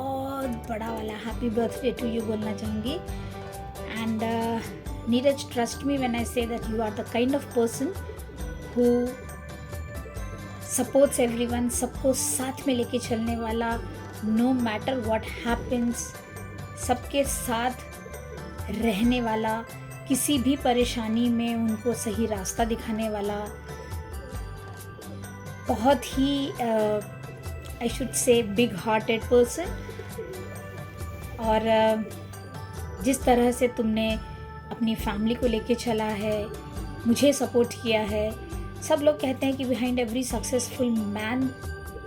बहुत बड़ा वाला हैप्पी बर्थडे टू यू बोलना चाहूँगी। And Neeraj, trust me when I say that you are the kind of person who supports everyone, सबको साथ में लेके चलने वाला, नो मैटर व्हाट हैपेंस, सबके साथ रहने वाला, किसी भी परेशानी में उनको सही रास्ता दिखाने वाला, बहुत ही I should say big hearted person. और जिस तरह से तुमने अपनी फैमिली को लेके चला है, मुझे सपोर्ट किया है। सब लोग कहते हैं कि behind every successful man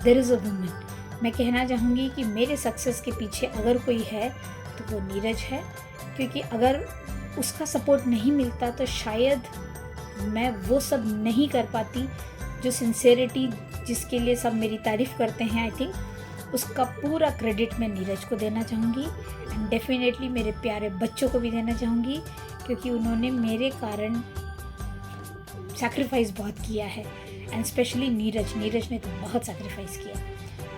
there is a woman. मैं कहना चाहूँगी कि मेरे सक्सेस के पीछे अगर कोई है तो वो नीरज है, क्योंकि अगर उसका सपोर्ट नहीं मिलता तो शायद मैं वो सब नहीं कर पाती जो सिंसेरिटी जिसके लिए सब मेरी तारीफ़ करते हैं। आई थिंक उसका पूरा क्रेडिट मैं नीरज को देना चाहूँगी, एंड डेफिनेटली मेरे प्यारे बच्चों को भी देना चाहूँगी, क्योंकि उन्होंने मेरे कारण सैक्रिफाइस बहुत किया है। एंड स्पेशली नीरज ने तो बहुत सैक्रिफाइस किया।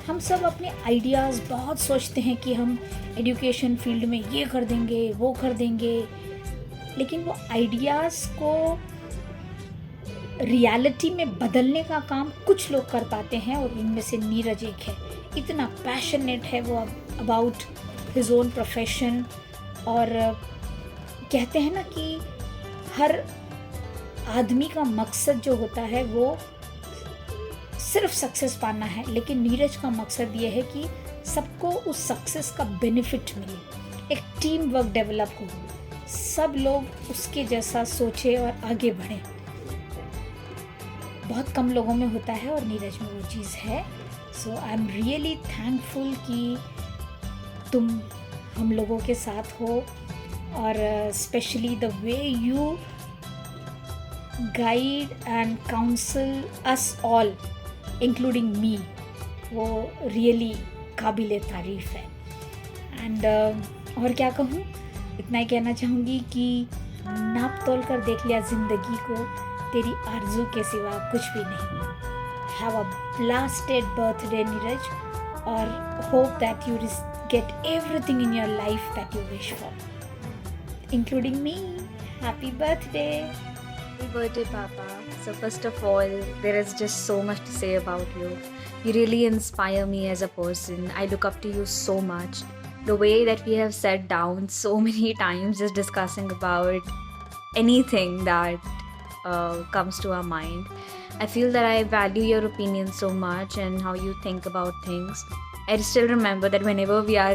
हम सब अपने आइडियाज़ बहुत सोचते हैं कि हम एजुकेशन फील्ड में ये कर देंगे, वो कर देंगे, लेकिन वो आइडियाज़ को रियलिटी में बदलने का काम कुछ लोग कर पाते हैं, और उनमें से नीरज एक है। इतना पैशनेट है वो अबाउट हिज ओन प्रोफेशन। और कहते हैं ना कि हर आदमी का मकसद जो होता है वो सिर्फ सक्सेस पाना है, लेकिन नीरज का मकसद ये है कि सबको उस सक्सेस का बेनिफिट मिले, एक टीम वर्क डेवलप हो, सब लोग उसके जैसा सोचे और आगे बढ़े। बहुत कम लोगों में होता है और नीरज में वो चीज़ है। सो आई एम रियली थैंकफुल कि तुम हम लोगों के साथ हो, और specially the way you guide and council us all including me, वो रियली काबिल तारीफ़ है। एंड और क्या कहूँ, इतना ही कहना चाहूँगी कि नाप तोल कर देख लिया ज़िंदगी को, तेरी आरज़ू के सिवा कुछ भी नहीं। Have a blasted birthday Neeraj, और hope that you get everything in your life that you wish for, including me. Happy birthday. Happy birthday, Papa. So, first of all, there is just so much to say about you. You really inspire me as a person. I look up to you so much. The way that we have sat down so many times just discussing about anything that comes to our mind. I feel that I value your opinion so much and how you think about things. I still remember that whenever we are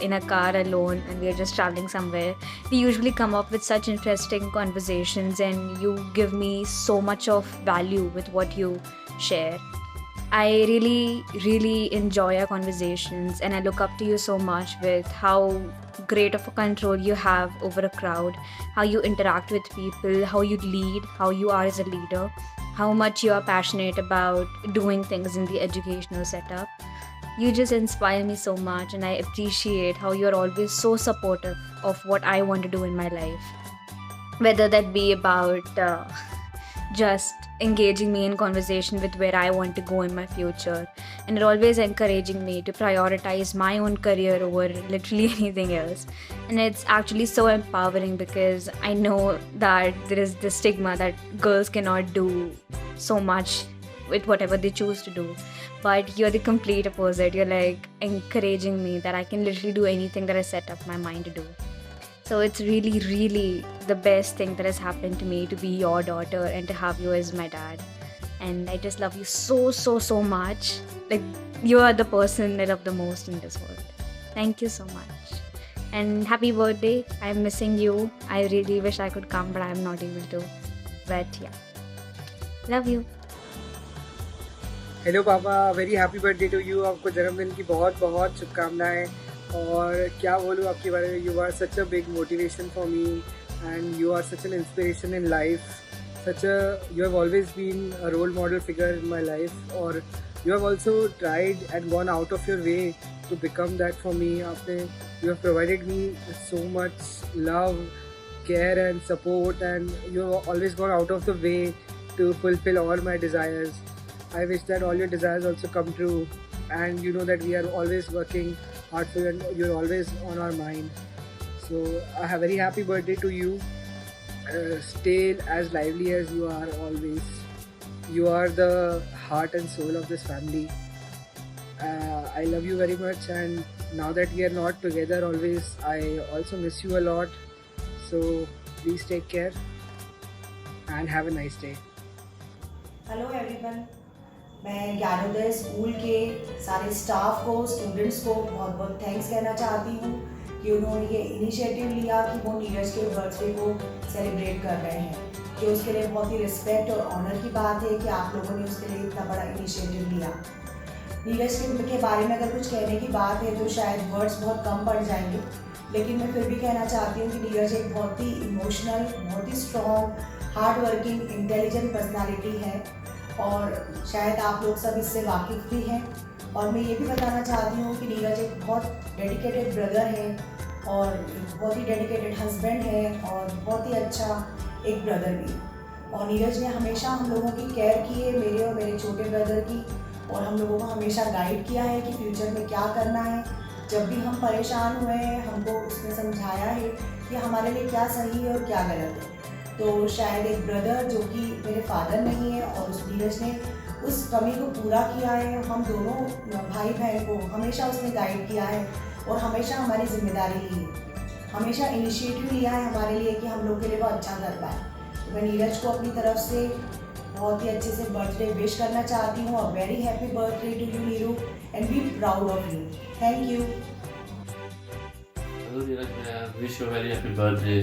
in a car alone and we are just traveling somewhere, we usually come up with such interesting conversations, and you give me so much of value with what you share. I really enjoy our conversations, and I look up to you so much with how great of a control you have over a crowd, how you interact with people, how you lead, how you are as a leader, how much you are passionate about doing things in the educational setup. You just inspire me so much, and I appreciate how you're always so supportive of what I want to do in my life. Whether that be about just engaging me in conversation with where I want to go in my future, and you're always encouraging me to prioritize my own career over literally anything else. And it's actually so empowering, because I know that there is this stigma that girls cannot do so much with whatever they choose to do, but you're the complete opposite. You're like encouraging me that I can literally do anything that I set up my mind to do. So it's really the best thing that has happened to me to be your daughter and to have you as my dad. And I just love you so much. Like, you are the person I love the most in this world. Thank you so much. And happy birthday. I'm missing you. I really wish I could come, but I'm not able to. But yeah. Love you. Hello papa, very happy birthday to you. आपको जन्मदिन की बहुत बहुत शुभकामनाएं। और क्या बोलूँ आपके बारे में, you are such a big motivation for me, and you are such an inspiration in life. you have always been a role model figure in my life, or you have also tried and gone out of your way to become that for me. You have provided me so much love, care and support, and you have always gone out of the way to fulfill all my desires. I wish that all your desires also come true, and you know that we are always working heartful and you're always on our mind. So a very happy birthday to you. Stay as lively as you are always. You are the heart and soul of this family. I love you very much, and now that we are not together always, I also miss you a lot. So please take care and have a nice day. Hello everyone, मैं Gyanodaya school के सारे staff को, students को बहुत बहुत thanks कहना चाहती हूँ कि उन्होंने ये इनिशिएटिव लिया कि वो नीरज के बर्थडे को सेलिब्रेट कर रहे हैं। कि उसके लिए बहुत ही रिस्पेक्ट और ऑनर की बात है कि आप लोगों ने उसके लिए इतना बड़ा इनिशिएटिव लिया। नीरज के बारे में अगर कुछ कहने की बात है तो शायद वर्ड्स बहुत कम पड़ जाएंगे, लेकिन मैं फिर भी कहना चाहती हूँ कि नीरज एक बहुत ही इमोशनल, बहुत ही strong, hard working, intelligent personality है और शायद आप लोग सब इससे वाकिफ़ भी हैं। और मैं ये भी बताना चाहती हूँ कि नीरज एक बहुत डेडिकेटेड ब्रदर है और बहुत ही डेडिकेटेड हस्बैंड है और बहुत ही अच्छा एक ब्रदर भी। और नीरज ने हमेशा हम लोगों की केयर की है, मेरे और मेरे छोटे ब्रदर की, और हम लोगों को हमेशा गाइड किया है कि फ्यूचर में क्या करना है। जब भी हम परेशान हुए हैं हमको उसने समझाया है कि हमारे लिए क्या सही है और क्या गलत है। तो शायद एक ब्रदर जो कि मेरे फादर नहीं है और उस नीरज ने उस कमी को पूरा किया है। हम दोनों भाई बहन को हमेशा उसने गाइड किया है और हमेशा हमारी जिम्मेदारी ली है, हमेशा इनिशिएटिव लिया है हमारे लिए कि हम लोग के लिए वो अच्छा कर पाए। तो मैं नीरज को अपनी तरफ से बहुत ही अच्छे से बर्थडे विश करना चाहती हूँ। और very happy birthday to you Neeru and be proud of you. Thank you. Hello Neeraj, I wish you a very happy birthday.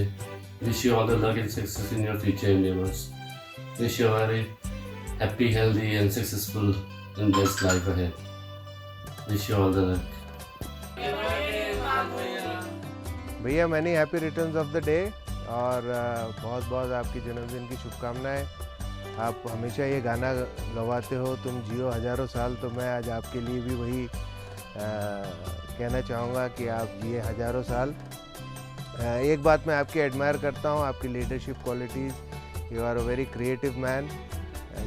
Wish you all the luck and success in your future endeavors. Wish you a very happy, healthy and successful and best life ahead. Wish you all the luck. भैया many happy returns of the day और बहुत बहुत आपकी जन्मदिन की शुभकामनाएं। आप हमेशा ये गाना गवाते हो, तुम जियो हज़ारों साल, तो मैं आज आपके लिए भी वही कहना चाहूँगा कि आप जिए हज़ारों साल। एक बात मैं आपकी एडमायर करता हूँ, आपकी leadership qualities. You are a very creative man.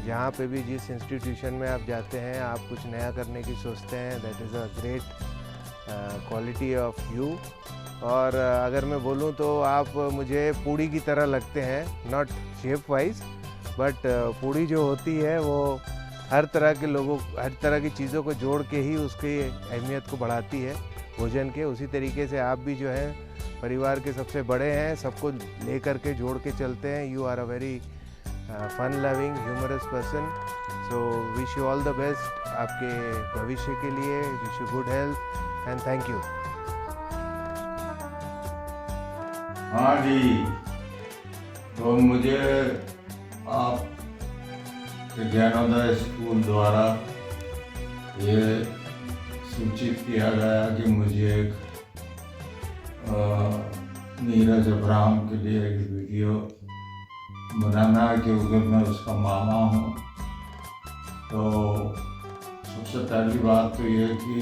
जहाँ पे भी जिस इंस्टीट्यूशन में आप जाते हैं आप कुछ नया करने की सोचते हैं। That is a great quality of you. और अगर मैं बोलूँ तो आप मुझे पूड़ी की तरह लगते हैं, नॉट शेप वाइज, बट पूड़ी जो होती है वो हर तरह के लोगों, हर तरह की चीज़ों को जोड़ के ही उसकी अहमियत को बढ़ाती है भोजन के। उसी तरीके से आप भी जो है परिवार के सबसे बड़े हैं, सबको लेकर के जोड़ के चलते हैं। You are a very fun loving humorous person. So wish you all the best आपके भविष्य के लिए। Wish you good health and thank you. हाँ जी, तो मुझे आप ज्ञानोदय स्कूल द्वारा ये सूचित किया गया कि मुझे एक नीरज अब्राहम के लिए एक वीडियो बनाना है, क्योंकि मैं उसका मामा हूँ। तो सबसे पहली बात तो ये कि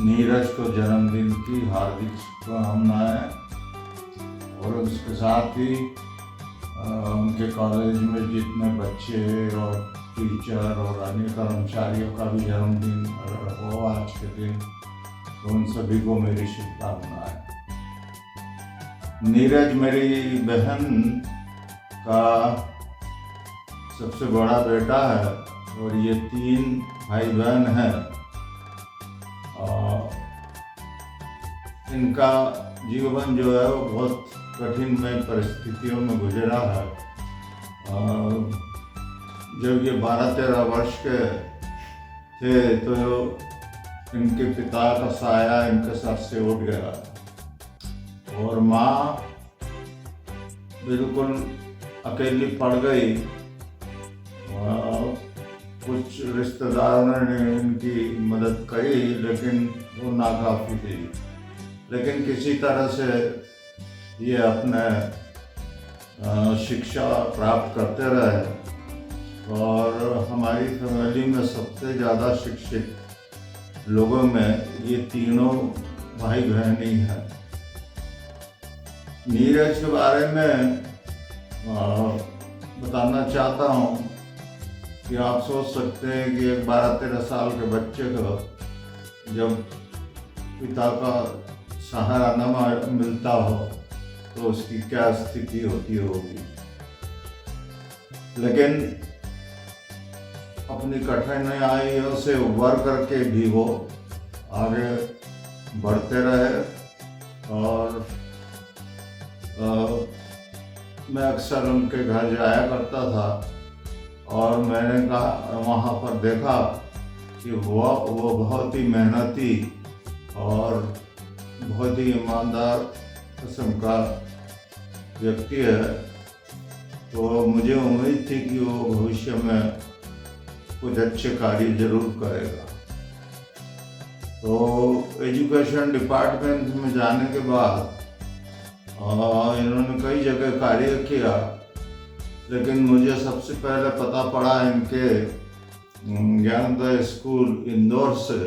नीरज को जन्मदिन की हार्दिक शुभकामनाएं, और उसके साथ ही उनके कॉलेज में जितने बच्चे और टीचर और अन्य कर्मचारियों का भी जन्मदिन अगर हो आज के दिन, तो उन सभी को मेरी शुभकामनाएं। नीरज मेरी बहन का सबसे बड़ा बेटा है और ये 3 भाई बहन हैं। इनका जीवन जो है वो बहुत कठिनमय परिस्थितियों में गुजरा है। जब ये 12-13 वर्ष के थे तो इनके पिता का साया इनके सर से उठ गया और माँ बिल्कुल अकेली पड़ गई। कुछ रिश्तेदारों ने इनकी मदद करी लेकिन वो नाकाफी थी। लेकिन किसी तरह से ये अपने शिक्षा प्राप्त करते रहे और हमारी फैमिली में सबसे ज़्यादा शिक्षित लोगों में ये तीनों भाई बहन ही हैं। नीरज के बारे में बताना चाहता हूँ कि आप सोच सकते हैं कि एक 12-13 साल के बच्चे को जब पिता का सहारा न मिलता हो तो उसकी क्या स्थिति होती होगी। लेकिन अपनी कठिनाइयों से उबर करके भी वो आगे बढ़ते रहे। और मैं अक्सर उनके घर जाया करता था और मैंने कहा वहाँ पर देखा कि वो बहुत ही मेहनती और बहुत ही ईमानदार किस्म का व्यक्ति है। तो मुझे उम्मीद थी कि वो भविष्य में कुछ अच्छे कार्य जरूर करेगा। तो एजुकेशन डिपार्टमेंट में जाने के बाद इन्होंने कई जगह कार्य किया, लेकिन मुझे सबसे पहले पता पड़ा इनके ज्ञानोदय स्कूल इंदौर से,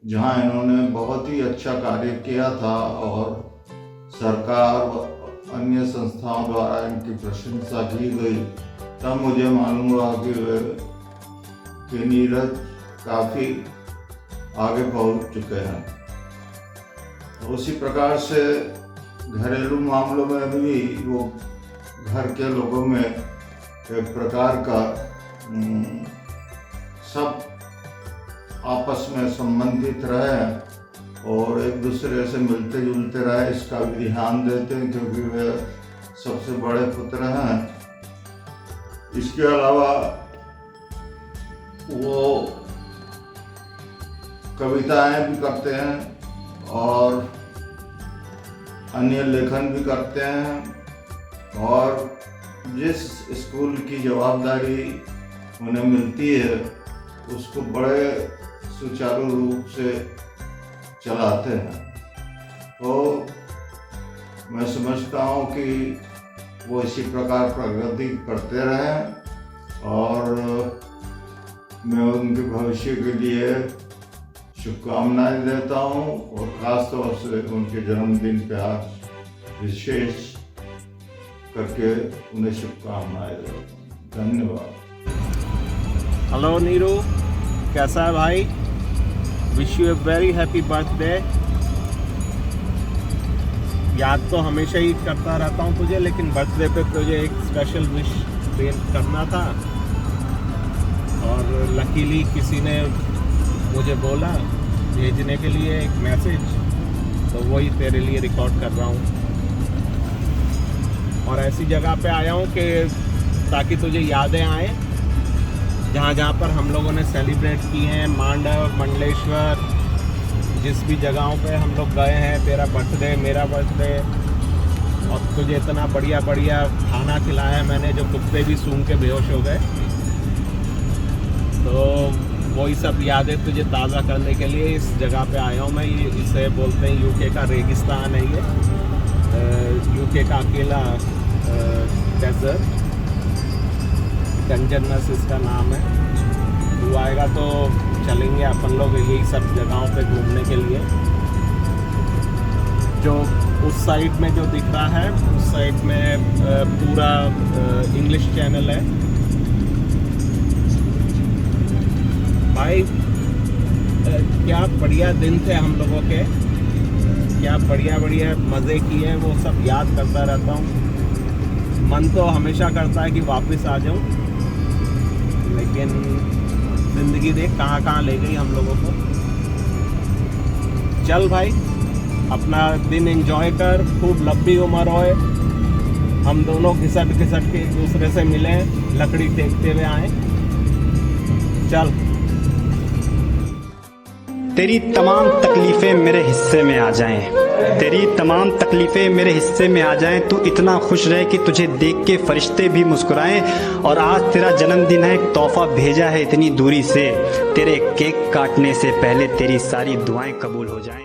जहां इन्होंने बहुत ही अच्छा कार्य किया था और सरकार व अन्य संस्थाओं द्वारा इनकी प्रशंसा की गई। तब मुझे मालूम हुआ कि नीरज काफ़ी आगे पहुंच चुके हैं। उसी प्रकार से घरेलू मामलों में भी वो घर के लोगों में एक प्रकार का सब आपस में संबंधित रहे और एक दूसरे से मिलते जुलते रहे, इसका भी ध्यान देते हैं क्योंकि वे सबसे बड़े पुत्र हैं। इसके अलावा वो कविताएं भी करते हैं और अन्य लेखन भी करते हैं और जिस स्कूल की जवाबदारी उन्हें मिलती है उसको बड़े सुचारू रूप से चलाते हैं। तो मैं समझता हूँ कि वो इसी प्रकार प्रगति करते रहें और मैं उनके भविष्य के लिए शुभकामनाएं देता हूँ और ख़ास तौर से उनके जन्मदिन पे आज विशेष करके उन्हें शुभकामनाएं देता हूँ। धन्यवाद। हेलो नीरू, कैसा है भाई? Wish U a very happy birthday. याद तो हमेशा ही करता रहता हूँ तुझे, लेकिन बर्थडे पे तुझे एक स्पेशल विश करना था और लकीली किसी ने मुझे बोला भेजने के लिए एक मैसेज, तो वही तेरे लिए रिकॉर्ड कर रहा हूँ। और ऐसी जगह पे आया हूँ कि ताकि तुझे यादें आए जहाँ जहाँ पर हम लोगों ने सेलिब्रेट की हैं, मांडव, मंडलेश्वर, जिस भी जगहों पे हम लोग गए हैं, तेरा बर्थडे, मेरा बर्थडे, और तुझे इतना बढ़िया बढ़िया खाना खिलाया है मैंने, जो कुत्ते भी सूंघ के बेहोश हो गए। तो वही सब यादें तुझे ताज़ा करने के लिए इस जगह पे आया हूँ मैं। ये इसे बोलते हैं यूके का रेगिस्तान है, ये यूके का अकेला डेजर्ट, कंजरनस इसका नाम है। तू आएगा तो चलेंगे अपन लोग यही सब जगहों पे घूमने के लिए। जो उस साइड में जो दिख रहा है, उस साइड में पूरा इंग्लिश चैनल है। भाई क्या बढ़िया दिन थे हम लोगों के, क्या बढ़िया बढ़िया मज़े किए, वो सब याद करता रहता हूँ। मन तो हमेशा करता है कि वापस आ जाऊँ, लेकिन ज़िंदगी देख कहाँ कहाँ ले गई हम लोगों को। चल भाई, अपना दिन एंजॉय कर, खूब लंबी उम्र होए, हम दोनों घिसट घिसट के एक दूसरे से मिलें, लकड़ी टेकते हुए आए। चल। तेरी तमाम तकलीफ़ें मेरे हिस्से में आ जाएं, तेरी तमाम तकलीफ़ें मेरे हिस्से में आ जाएं। तू इतना खुश रहे कि तुझे देख के फरिश्ते भी मुस्कुराएं। और आज तेरा जन्मदिन है, एक तोहफ़ा भेजा है इतनी दूरी से, तेरे केक काटने से पहले तेरी सारी दुआएं कबूल हो जाएं।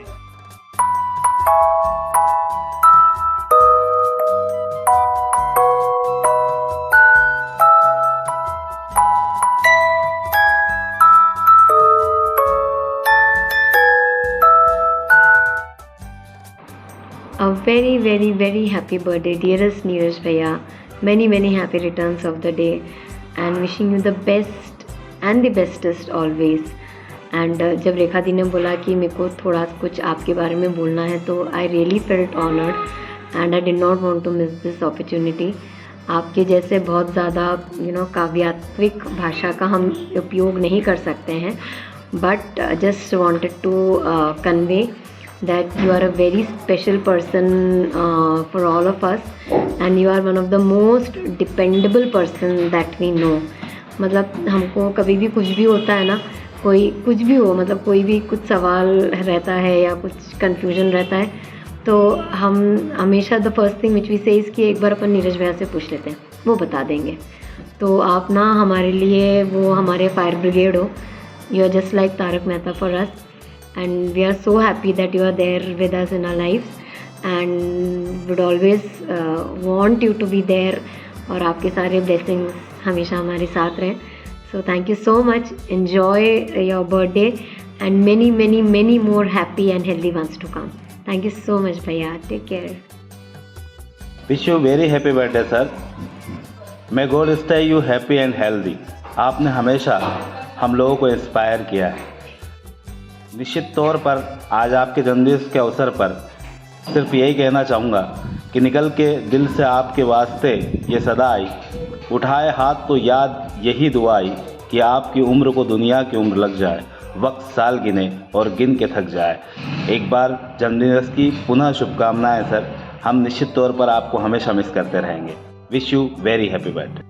A very very very happy birthday dearest Neeraj Bhaiya. Many happy returns of the day and wishing you the best and the bestest always. And जब रेखा दी ने बोला कि मेरे को थोड़ा कुछ आपके बारे में बोलना है, तो I really felt honoured and I did not want to miss this opportunity. आपके जैसे बहुत ज़्यादा काव्यात्मक भाषा का हम उपयोग नहीं कर सकते हैं, but just wanted to convey that you are a very special person for all of us and you are one of the most dependable person that we know। मतलब हमको कभी भी कुछ भी होता है ना, कोई कुछ भी हो, मतलब कोई भी कुछ सवाल रहता है या कुछ कन्फ्यूजन रहता है, तो हम हमेशा the first thing which we say इसकी एक बार अपन नीरज भैया से पूछ लेते हैं, वो बता देंगे। तो आप ना हमारे लिए वो हमारे फायर ब्रिगेड हो। You are just like Tarak Mehta for us and we are so happy that you are there with us in our lives and would always want you to be there और आपके सारे blessings हमेशा हमारे साथ रहें। So thank you so much, enjoy your birthday and many many many more happy and healthy ones to come। Thank you so much भैया, take care। Wish you very happy birthday sir. May God stay you happy and healthy. आपने हमेशा हम लोगों को inspire किया है। निश्चित तौर पर आज आपके जन्मदिन के अवसर पर सिर्फ यही कहना चाहूँगा कि निकल के दिल से आपके वास्ते ये सदा आई, उठाए हाथ तो याद यही दुआ आई कि आपकी उम्र को दुनिया की उम्र लग जाए, वक्त साल गिने और गिन के थक जाए। एक बार जन्मदिन की पुनः शुभकामनाएं सर। हम निश्चित तौर पर आपको हमेशा मिस करते रहेंगे। Wish you very happy birthday.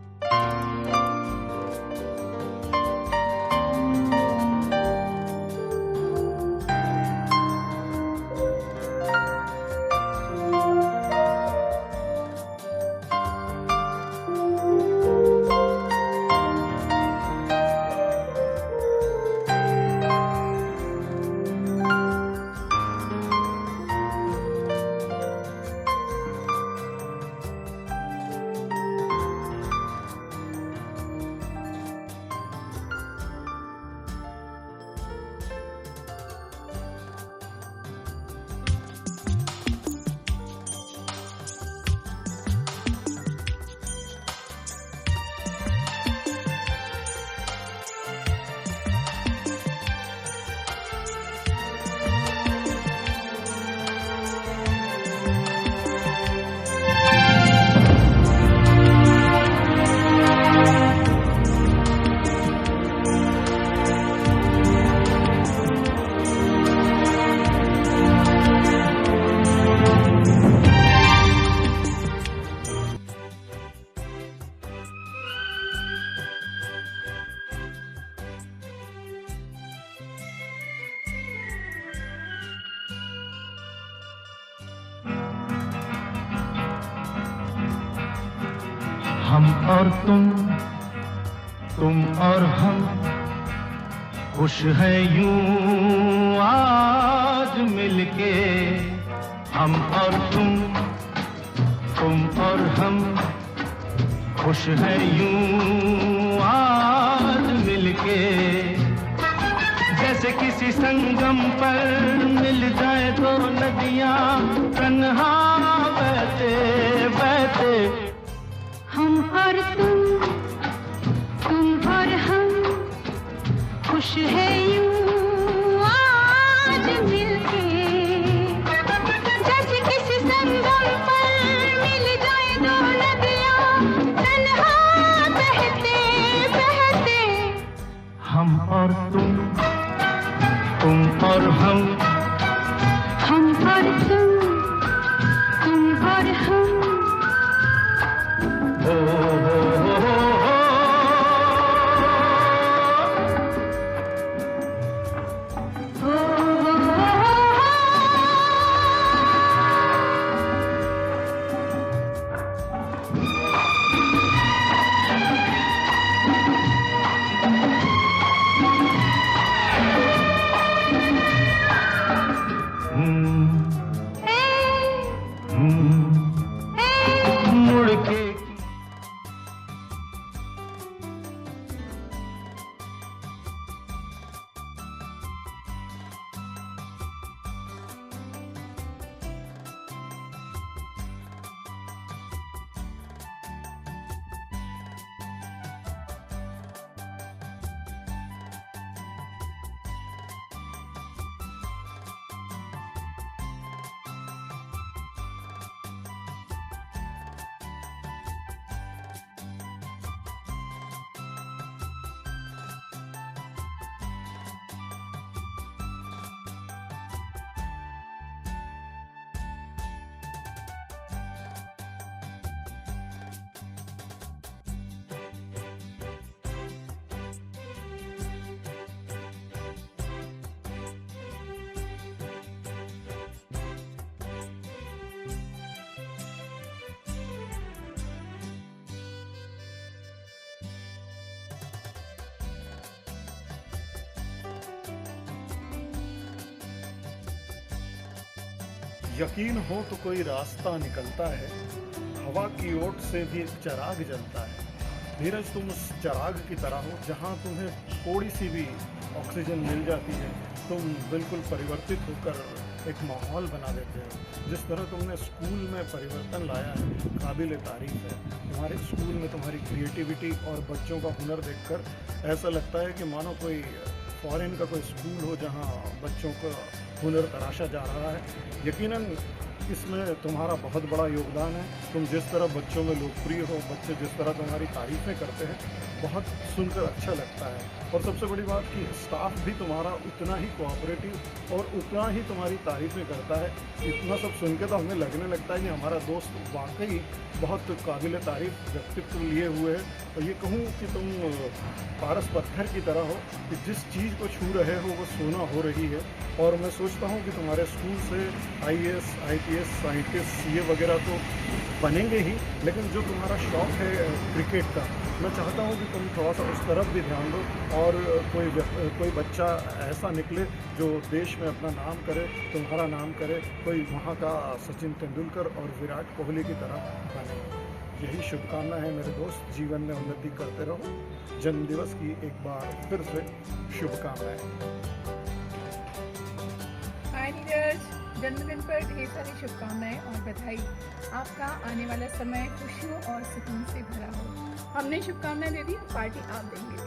हम और तुम और हम खुश है यूं आज मिलके। हम और तुम और हम खुश है यूं आज मिलके। जैसे किसी संगम पर मिल जाए दो नदियां तन्हा बहते बहते। हम और तुम और हम खुश है यूं आज मिलके। जैसे किसी संगम पर मिल जाए दो नदियां तन्हा बहते बहते। हम और तुम और हम और तुम और हम। यकीन हो तो कोई रास्ता निकलता है, हवा की ओट से भी एक चिराग जलता है। नीरज, तुम उस चिराग की तरह हो जहाँ तुम्हें थोड़ी सी भी ऑक्सीजन मिल जाती है, तुम बिल्कुल परिवर्तित होकर एक माहौल बना देते हो। जिस तरह तुमने स्कूल में परिवर्तन लाया है, काबिल तारीफ है। तुम्हारे स्कूल में तुम्हारी क्रिएटिविटी और बच्चों का हुनर देखकर ऐसा लगता है कि मानो कोई फॉरेन का कोई स्कूल हो जहाँ बच्चों का हुनर तराशा जा रहा है। यकीनन इसमें तुम्हारा बहुत बड़ा योगदान है। तुम जिस तरह बच्चों में लोकप्रिय हो, बच्चे जिस तरह तुम्हारी तारीफ़ें करते हैं, बहुत सुनकर अच्छा लगता है। और सबसे बड़ी बात कि स्टाफ भी तुम्हारा उतना ही कोऑपरेटिव और उतना ही तुम्हारी तारीफ़ें करता है। इतना सब सुन के तो हमें लगने लगता है कि हमारा दोस्त वाकई बहुत काबिल तारीफ़ व्यक्तित्व लिए हुए है। और ये कहूँ कि तुम पारस पत्थर की तरह हो कि जिस चीज़ को छू रहे हो वो सोना हो रही है। और मैं सोचता हूँ कि तुम्हारे स्कूल से IAS, IPS, साइंटिस्ट, CA वगैरह तो बनेंगे ही, लेकिन जो तुम्हारा शौक़ है क्रिकेट का, मैं चाहता हूँ कि तुम थोड़ा सा उस तरफ भी ध्यान दो और कोई बच्चा ऐसा निकले जो देश में अपना नाम करे, तुम्हारा नाम करे, कोई वहाँ का सचिन तेंदुलकर और विराट कोहली की तरह बने। यही शुभकामना है मेरे दोस्त, जीवन में उन्नति करते रहो। जन्मदिवस की एक बार फिर से शुभकामनाएं। हाय नीरज, जन्मदिन पर ढेर सारी शुभकामनाएं और बधाई। आपका आने वाला समय खुशियों और सुकून से भरा हो। हमने शुभकामनाएं दे दी, पार्टी आप देंगे।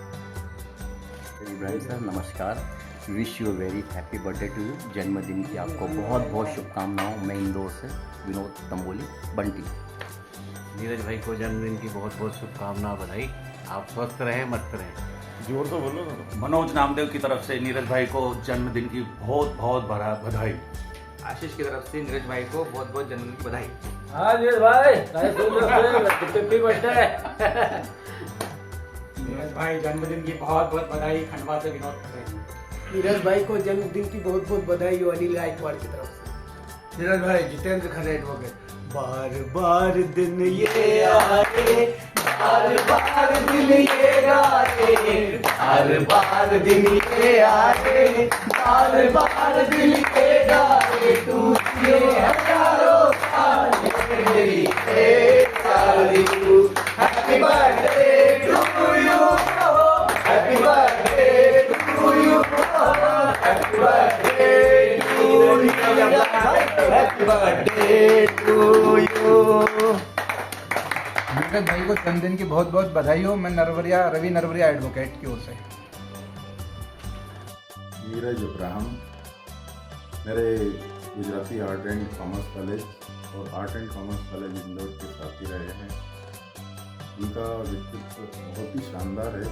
इब्राहिम सर नमस्कार, wish you very happy birthday to you. जन्मदिन की आपको बहुत बहुत शुभकामनाओं। मैं इंदौर से विनोद तंबोली बंटी। नीरज भाई को जन्मदिन की बहुत बहुत शुभकामना, बधाई। आप स्वस्थ रहें, मस्त रहें। जोर से बोलो ना। मनोज नामदेव की तरफ से नीरज भाई को जन्मदिन की बहुत बहुत बड़ा बधाई। आशीष की तरफ से नीरज भाई को बहुत बहुत जन्मदिन की बधाई। हाँ नीरज भाई, हैप्पी बर्थडे। नीरज भाई जन्मदिन की बहुत बहुत बधाई। खंडवा से विनोद पटेल। नीरज भाई को जन्मदिन की बहुत बहुत बधाई हो अनिल गायकवाड़ की तरफ से। नीरज भाई जितेंद्र खरेट हो गए। बार बार दिन ये आए, बार बार दिन ये आए, बार बार दिन ये आए, बार बार दिन ये आए, तू ये हजारों साल मेरी एक साल तू। Happy birthday to you, happy birthday to you, happy birthday to you, happy birthday to you. Neeraj भाई को जन्मदिन की बहुत बहुत बधाई हो। मैं रवि नरवरिया एडवोकेट की ओर से। नीरज अब्राहम मेरे Gujarati art and commerce college और art and commerce college Indore के साथी रहे हैं। उनका व्यक्तित्व बहुत ही शानदार है।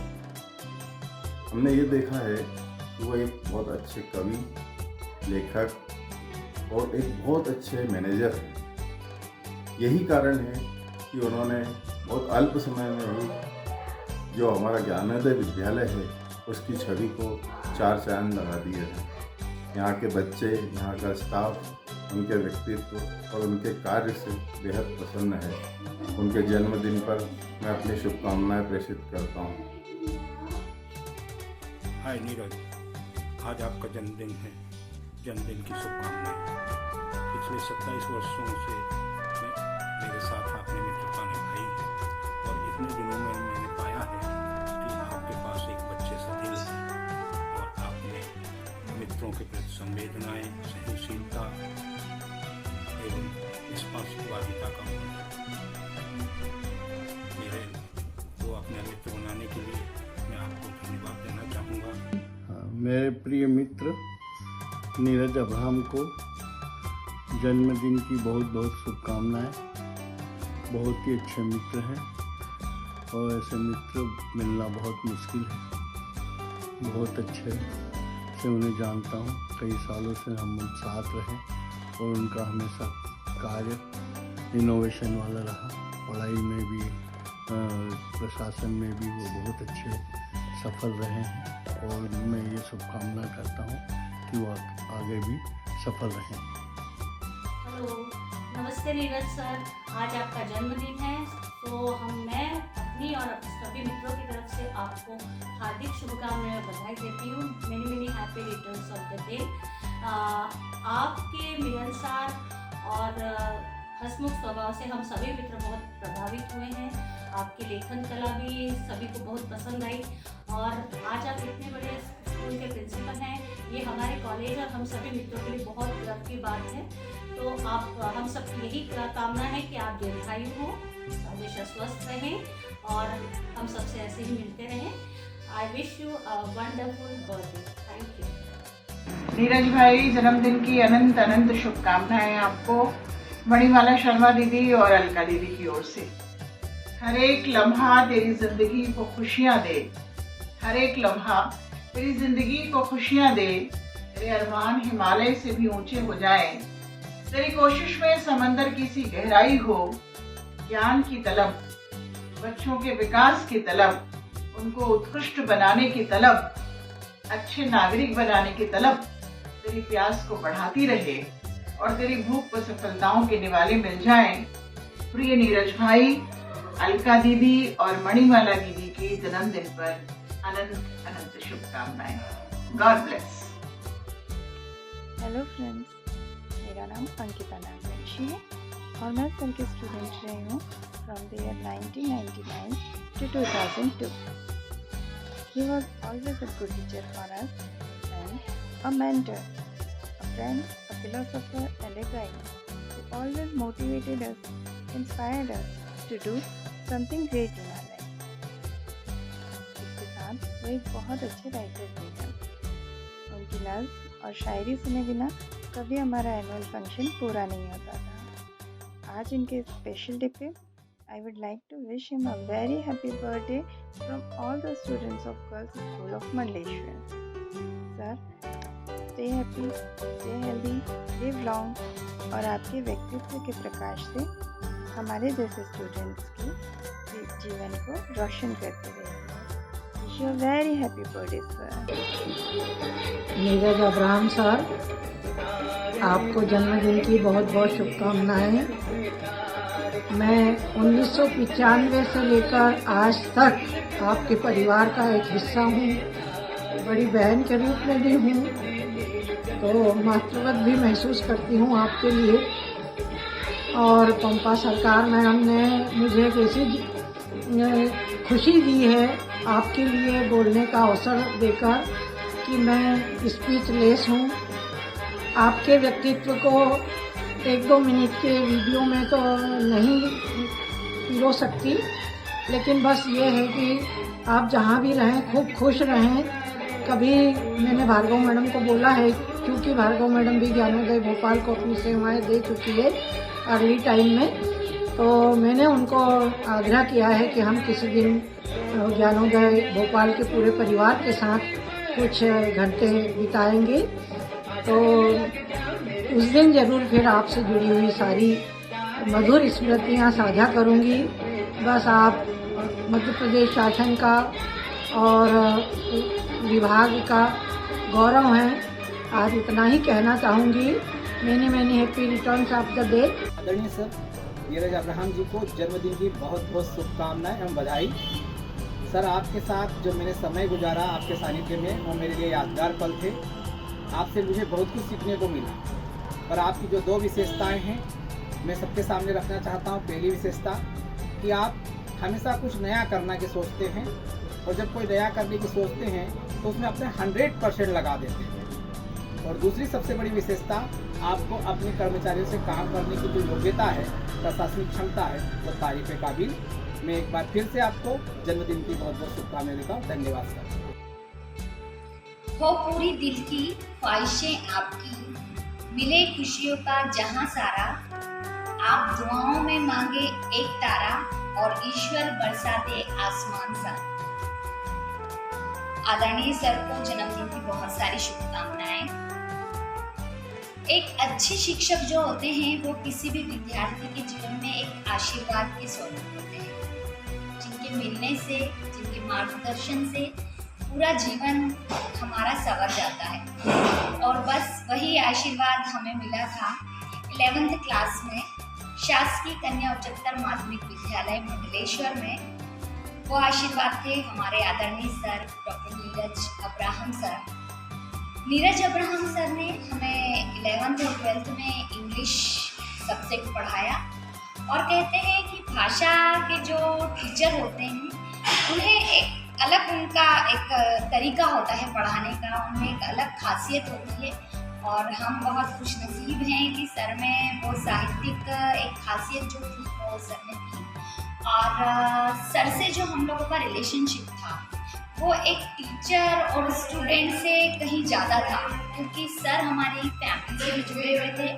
हमने ये देखा है कि वो एक बहुत अच्छे कवि, लेखक और एक बहुत अच्छे मैनेजर हैं। यही कारण है कि उन्होंने बहुत अल्प समय में ही जो हमारा ज्ञानोदय विद्यालय है उसकी छवि को 4 चांद लगा दिए हैं। यहाँ के बच्चे, यहाँ का स्टाफ उनके व्यक्तित्व और उनके कार्य से बेहद प्रसन्न है। उनके जन्मदिन पर मैं अपनी शुभकामनाएं प्रेषित करता हूँ। हाय नीरज, आज आपका जन्मदिन है। जन्मदिन की शुभकामनाएं। पिछले 27 वर्षों से मेरे साथ आपने मित्रता निभाई है और इतने दिनों में मैंने पाया है कि आपके पास एक बच्चे सा दिल है और आपने मित्रों के प्रति संवेदनाएं, सहनशीलता एवं निष्पक्षपातिता का मेरे को अपने मित्र बनाने के लिए मैं आपको धन्यवाद देना चाहूँगा। मेरे प्रिय मित्र नीरज अब्राहम को जन्मदिन की बहुत बहुत शुभकामनाएं। बहुत ही अच्छे मित्र हैं और ऐसे मित्र मिलना बहुत मुश्किल है। बहुत अच्छे से उन्हें जानता हूँ, कई सालों से हम उन साथ रहे और उनका हमेशा कार्य इनोवेशन वाला रहा। पढ़ाई में भी, प्रशासन में भी वो बहुत अच्छे सफल रहे हैं और मैं ये शुभकामना करता हूँ कि वो आगे भी सफल रहें। हेलो, नमस्ते नीरज सर, आज आपका जन्मदिन है तो मैं अपनी और सभी मित्रों की तरफ से आपको हार्दिक शुभकामनाएं और बधाई देती हूँ। Many happy returns of the day. आपके मिलनसार और हंसमुख स्वभाव से हम सभी मित्र बहुत प्रभावित हुए हैं। आपकी लेखन कला भी सभी को बहुत पसंद आई और आज आप इतने बड़े स्कूल के प्रिंसिपल हैं, ये हमारे कॉलेज और हम सभी मित्रों के लिए बहुत गर्व की बात है। तो आप हम सब यही कामना है कि आप दीर्घायु हो, हमेशा स्वस्थ रहें और हम सबसे ऐसे ही मिलते रहें। I wish you a wonderful birthday. Thank you. Neeraj भाई, जन्मदिन की अनंत अनंत शुभकामनाएं आपको मणिमाला शर्मा दीदी और अलका दीदी की ओर से। हर एक लम्हा तेरी जिंदगी को खुशियां दे, हर एक लम्हा तेरी जिंदगी को खुशियां दे, तेरे अरमान हिमालय से भी ऊंचे हो जाएं, तेरी कोशिश में समंदर की सी गहराई हो, ज्ञान की तलब, बच्चों के विकास की तलब, उनको उत्कृष्ट बनाने की तलब, अच्छे नागरिक बनाने की तलब तेरी प्यास को बढ़ाती रहे और तेरी भूख को सफलताओं के निवाले मिल जाएं। प्रिय नीरज भाई, अलका दीदी और मणिमाला दीदी के जन्मदिन पर अनंत अनंत शुभकामनाएं। God bless. हेलो फ्रेंड्स, मेरा नाम अंकिता नागवंशी है और मैं फिल्म की स्टूडेंट रही हूँ from the year 1999 to 2002. He was always a good teacher for us and a mentor, a friend, a philosopher and a guide. He always motivated us, inspired us to do something great in our life. इसके साथ वो एक बहुत अच्छे writer भी हैं। उनकी नज़्म और शायरी सुने बिना कभी हमारा एनुअल फंक्शन पूरा नहीं होता था। आज इनके स्पेशल डे पे I would like to wish him a very happy birthday from all the students of Girls School of Mandaleshwar. Sir, stay happy, stay healthy, live long और आपके व्यक्तित्व के प्रकाश से हमारे जैसे स्टूडेंट्स के जीवन को रोशन करते रहिए। Wish you a very happy birthday, sir. Neeraj Abraham sir, आपको जन्मदिन की बहुत बहुत शुभकामनाएं। मैं 1995 से लेकर आज तक आपके परिवार का एक हिस्सा हूँ, बड़ी बहन के रूप में भी हूँ, तो मातृवत भी महसूस करती हूँ आपके लिए। और पंपा सरकार मैडम ने मुझे एक ऐसी खुशी दी है आपके लिए बोलने का अवसर देकर कि मैं स्पीचलेस हूँ। आपके व्यक्तित्व को 1-2 मिनट के वीडियो में तो नहीं पिरो सकती, लेकिन बस ये है कि आप जहाँ भी रहें खूब खुश रहें। कभी मैंने भार्गव मैडम को बोला है, क्योंकि भार्गव मैडम भी ज्ञानोदय भोपाल को अपनी सेवाएं दे चुकी है अर्ली टाइम में, तो मैंने उनको आग्रह किया है कि हम किसी दिन ज्ञानोदय भोपाल के पूरे परिवार के साथ कुछ घंटे बिताएंगे। तो उस दिन ज़रूर फिर आपसे जुड़ी हुई सारी मधुर स्मृतियाँ साझा करूँगी। बस आप मध्य प्रदेश शासन का और विभाग का गौरव हैं। आज इतना ही कहना चाहूँगी। Many happy returns of the day. आदरणीय सर नीरज अब्राहम जी को जन्मदिन की बहुत बहुत शुभकामनाएं एवं बधाई। सर, आपके साथ जो मैंने समय गुजारा आपके सानिध्य में, वो मेरे लिए यादगार पल थे। आपसे मुझे बहुत कुछ सीखने को मिला और आपकी जो 2 विशेषताएं हैं मैं सबके सामने रखना चाहता हूं। पहली विशेषता कि आप हमेशा कुछ नया करना की सोचते हैं और जब कोई नया करने की सोचते हैं तो उसमें अपने 100% लगा देते हैं। और दूसरी सबसे बड़ी विशेषता, आपको अपने कर्मचारियों से काम करने की जो योग्यता है, प्रशासनिक क्षमता है, वो तारीफ़ काबिल। मैं एक बार फिर से आपको जन्मदिन की बहुत बहुत शुभकामनाएं देता हूँ। धन्यवाद सर। हो पूरी दिल की ख्वाहिशें आपकी, मिले खुशियों का जहां सारा, आप दुआओं में मांगे एक तारा और ईश्वर बरसा दे आसमान सा। आदरणीय सर को जन्मदिन की बहुत सारी शुभकामनाएं। एक अच्छे शिक्षक जो होते हैं वो किसी भी विद्यार्थी के जीवन में एक आशीर्वाद के स्वरूप होते हैं, जिनके मिलने से, जिनके मार्गदर्शन से पूरा जीवन हमारा संवर जाता है। और बस वही आशीर्वाद हमें मिला था 11th क्लास में शासकीय कन्या उच्चतर माध्यमिक विद्यालय मंडलेश्वर में। वो आशीर्वाद थे हमारे आदरणीय sir doctor Neeraj Abraham sir. Neeraj Abraham sir ने हमें 11th और 12th में इंग्लिश सब्जेक्ट पढ़ाया। और कहते हैं कि भाषा के जो टीचर होते हैं उन्हें एक अलग उनका एक तरीका होता है पढ़ाने का, उनमें एक अलग खासियत होती है। और हम बहुत खुशनसीब हैं कि सर में वो साहित्यिक एक खासियत जो थी वो सर में थी। और सर से जो हम लोगों का रिलेशनशिप था वो एक टीचर और स्टूडेंट से कहीं ज़्यादा था, क्योंकि सर हमारी फैमिली से भी जुड़े हुए थे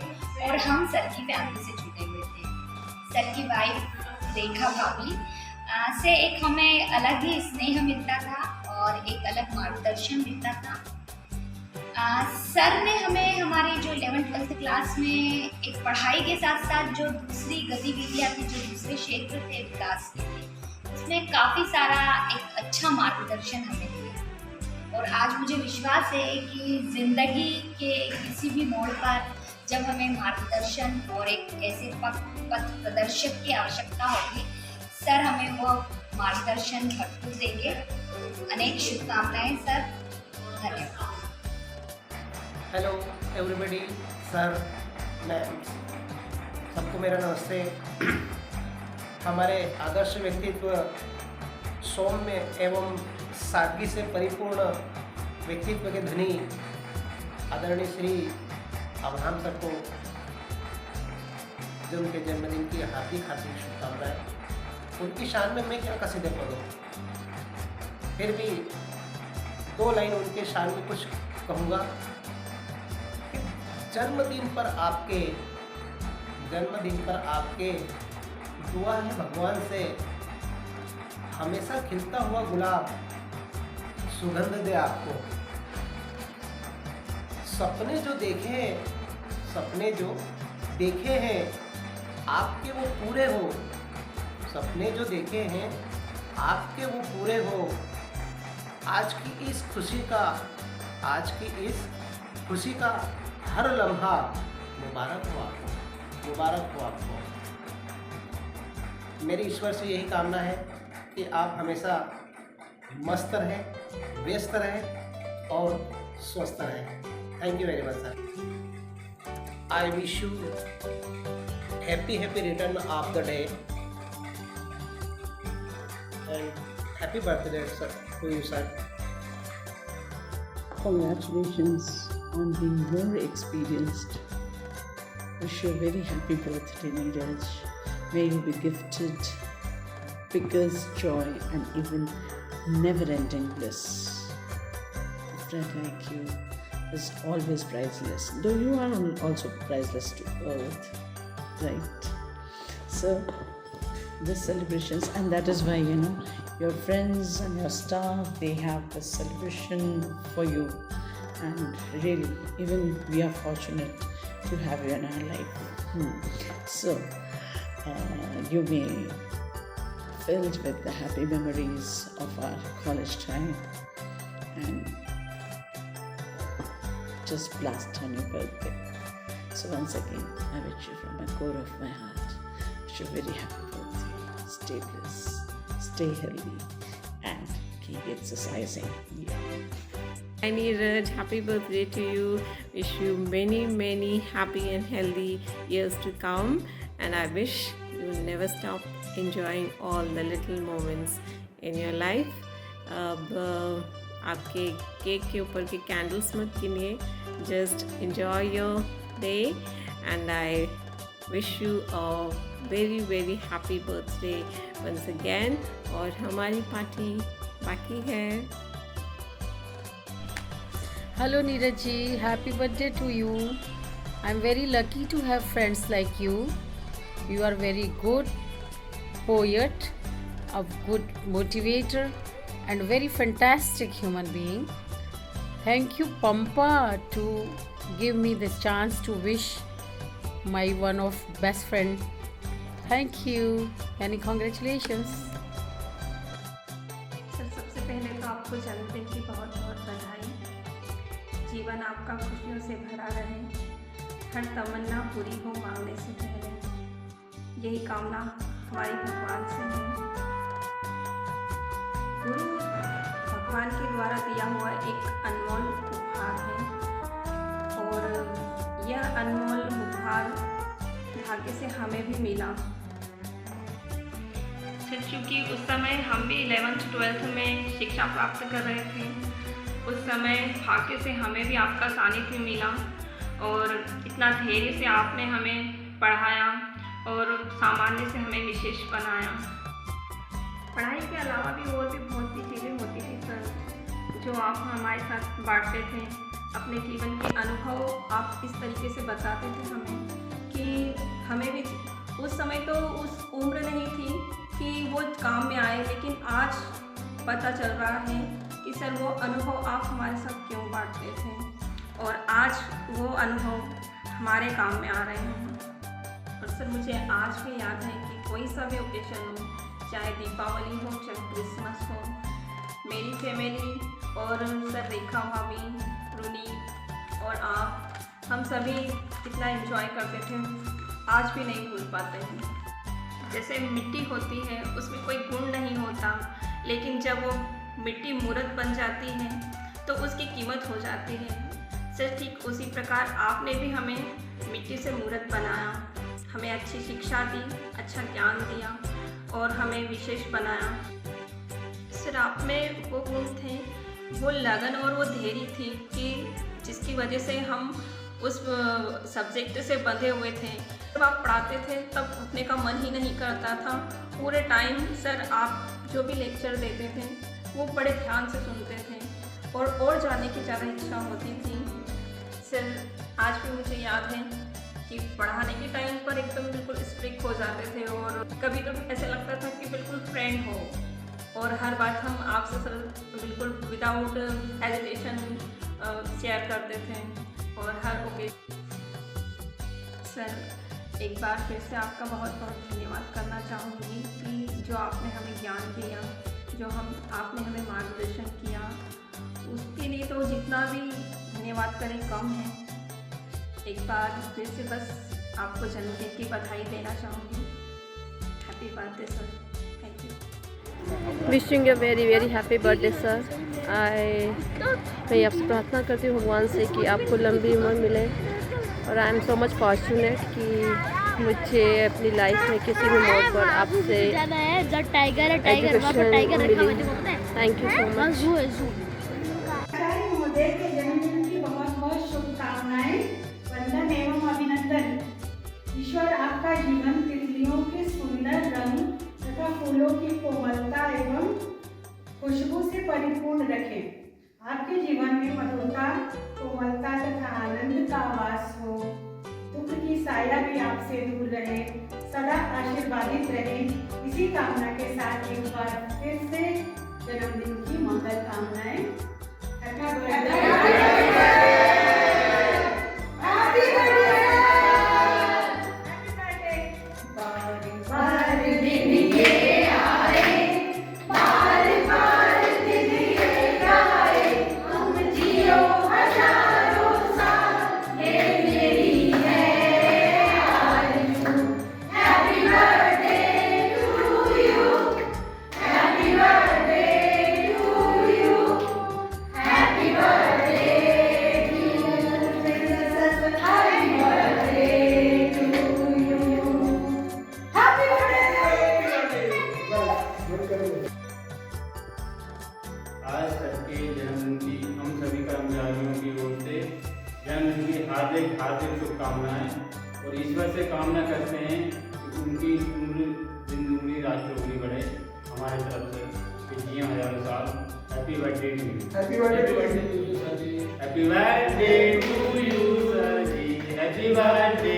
और हम सर की फैमिली से जुड़े हुए थे। सर की वाइफ रेखा भाभी से एक हमें अलग ही स्नेह मिलता था और एक अलग मार्गदर्शन मिलता था। सर ने हमें हमारे जो 11th-12th क्लास में एक पढ़ाई के साथ साथ जो दूसरी गतिविधियाँ थी, जो दूसरे क्षेत्र थे विकास के थे, उसमें काफ़ी सारा एक अच्छा मार्गदर्शन हमें दिया। और आज मुझे विश्वास है कि ज़िंदगी के किसी भी मोड़ पर जब हमें मार्गदर्शन और एक ऐसे पथ प्रदर्शक की आवश्यकता होगी, सर हमें वो मार्गदर्शन भरपूर देंगे। अनेक शुभकामनाएं सर, धन्यवाद। हेलो एवरीबॉडी, सर मैम, सबको मेरा नमस्ते। हमारे आदर्श व्यक्तित्व, सौम्य एवं सादगी से परिपूर्ण व्यक्तित्व के धनी आदरणीय श्री अब्राहम सर को जो उनके जन्मदिन की हार्दिक हार्दिक शुभकामनाएं। उनकी शान में मैं क्या कसीदे पढ़ूं, फिर भी 2 लाइन उनके शान में कुछ कहूँगा। जन्मदिन पर आपके दुआ है भगवान से, हमेशा खिलता हुआ गुलाब सुगंध दे आपको। सपने जो देखे हैं आपके वो पूरे हो, सपने जो देखे हैं आपके वो पूरे हो। आज की इस खुशी का हर लम्हा मुबारक हो आपको। मेरी ईश्वर से यही कामना है कि आप हमेशा मस्त रहें, व्यस्त रहें और स्वस्थ रहें। Thank you very much sir. I wish you happy return of the day and happy birthday sir to you sir. Congratulations on being more experienced. Wish you a very happy birthday, Neeraj. May you be gifted biggest joy and even never-ending bliss. A friend like you is always priceless. Though you are also priceless to earth, right? So the celebrations, and that is why your friends and your staff, they have this celebration for you, and really even we are fortunate to have you in our life. So you may filled with the happy memories of our college time and just blast on your birthday. So once again, I wish you from the core of my heart, wish you a very happy birthday. Stay blessed, stay healthy, and keep exercising. Hi Neeraj, happy birthday to you. Wish you many happy and healthy years to come, and I wish you will never stop enjoying all the little moments in your life. अब आपके cake के ऊपर के candles मत गिनिए, just enjoy your day, and I wish you a very happy birthday once again. और हमारी party बाकी है। Hello Neeraj ji, happy birthday to you. I'm very lucky to have friends like you. You are very good poet, a good motivator, and very fantastic human being. Thank you Pampa to give me this chance to wish my one of best friend. Thank you. Many congratulations. Sir, सबसे पहले तो आपको जन्मदिन की बहुत बधाई। जीवन आपका खुशियों से भरा रहे, हर तमन्ना पूरी हो मांगने से पहले, यही कामना हमारी भगवान से है। गुरु भगवान के द्वारा दिया हुआ एक अनमोल उपहार है, और यह अनमोल उपहार भाग्य से हमें भी मिला। क्योंकि उस समय हम भी 11th-12th में शिक्षा प्राप्त कर रहे थे, उस समय भाग्य से हमें भी आपका सानिध्य मिला और इतना धैर्य से आपने हमें पढ़ाया और सामान्य से हमें विशेष बनाया। पढ़ाई के अलावा भी और भी बहुत सी चीज़ें होती थी सर, जो आप हमारे साथ बांटते थे। अपने जीवन के अनुभव आप इस तरीके से बताते थे हमें कि हमें भी उस समय तो उस उम्र नहीं थी कि वो काम में आए, लेकिन आज पता चल रहा है कि सर वो अनुभव आप हमारे साथ क्यों बांटते थे और आज वो अनुभव हमारे काम में आ रहे हैं। और सर मुझे आज भी याद है कि कोई सा भी ओकेशन हो, चाहे दीपावली हो, चाहे क्रिसमस हो, मेरी फैमिली और सर रेखा भाभी, रुनी और आप, हम सभी कितना एंजॉय करते थे, आज भी नहीं भूल पाते हैं। जैसे मिट्टी होती है उसमें कोई गुण नहीं होता, लेकिन जब वो मिट्टी मूर्त बन जाती है तो उसकी कीमत हो जाती है। सर ठीक उसी प्रकार आपने भी हमें मिट्टी से मूर्त बनाया, हमें अच्छी शिक्षा दी, अच्छा ज्ञान दिया और हमें विशेष बनाया। सर आप में वो गुण थे, वो लगन और वो धैर्य थी कि जिसकी वजह से हम उस सब्जेक्ट से बंधे हुए थे। जब आप पढ़ाते थे तब उठने का मन ही नहीं करता था। पूरे टाइम सर आप जो भी लेक्चर देते थे वो बड़े ध्यान से सुनते थे और जाने की ज़्यादा इच्छा होती थी। सर आज भी मुझे याद है कि पढ़ाने के टाइम पर एकदम बिल्कुल स्ट्रिक्ट हो जाते थे और कभी कभी ऐसा लगता था कि बिल्कुल फ्रेंड हो और हर बात हम आपसे सर बिल्कुल विदाउट हेजिटेशन शेयर करते थे और हर ओकेजन। सर एक बार फिर से आपका बहुत बहुत धन्यवाद करना चाहूँगी कि जो आपने हमें ज्ञान दिया, जो आपने हमें मार्गदर्शन किया, उसके लिए तो जितना भी धन्यवाद करें कम है। एक बार फिर से बस आपको जन्मदिन की बधाई देना चाहूँगी। Happy birthday sir, thank you. Wishing you very very happy birthday sir. मैं आपसे प्रार्थना करती हूँ भगवान से कि आपको लंबी उम्र मिले और I am so much fortunate कि मुझे अपनी लाइफ में किसी भी मोड़ पर आपसे एजुकेशन मिली। Thank you so much. महोदय के जन्मदिन की बहुत बहुत शुभकामनाएं, वंदन एवं अभिनंदन। ईश्वर आपका जीवन तितलियों के सुंदर रंग तथा फूलों की कोमलता एवं खुशबू से परिपूर्ण रखें। आपके जीवन में मधुरता, कोमलता तथा आनंद का आवास हो। दुख की साया भी आपसे दूर रहे, सदा आशीर्वादित रहे। इसी कामना के साथ एक बार फिर से जन्मदिन की मंगल कामनाएं। आज सबके जन्मदिन की हम सभी कर्मचारियों की ओर से जन्मदिन की हार्दिक हार्दिक शुभकामनाएं और ईश्वर से कामना करते हैं कि उनकी उम्र दिन दुगनी रात चौगुनी बढ़े। हमारे तरफ से कि जिए हजारों साल। Happy birthday to you. Happy birthday to you sir ji. Happy birthday to you sir ji. Happy birthday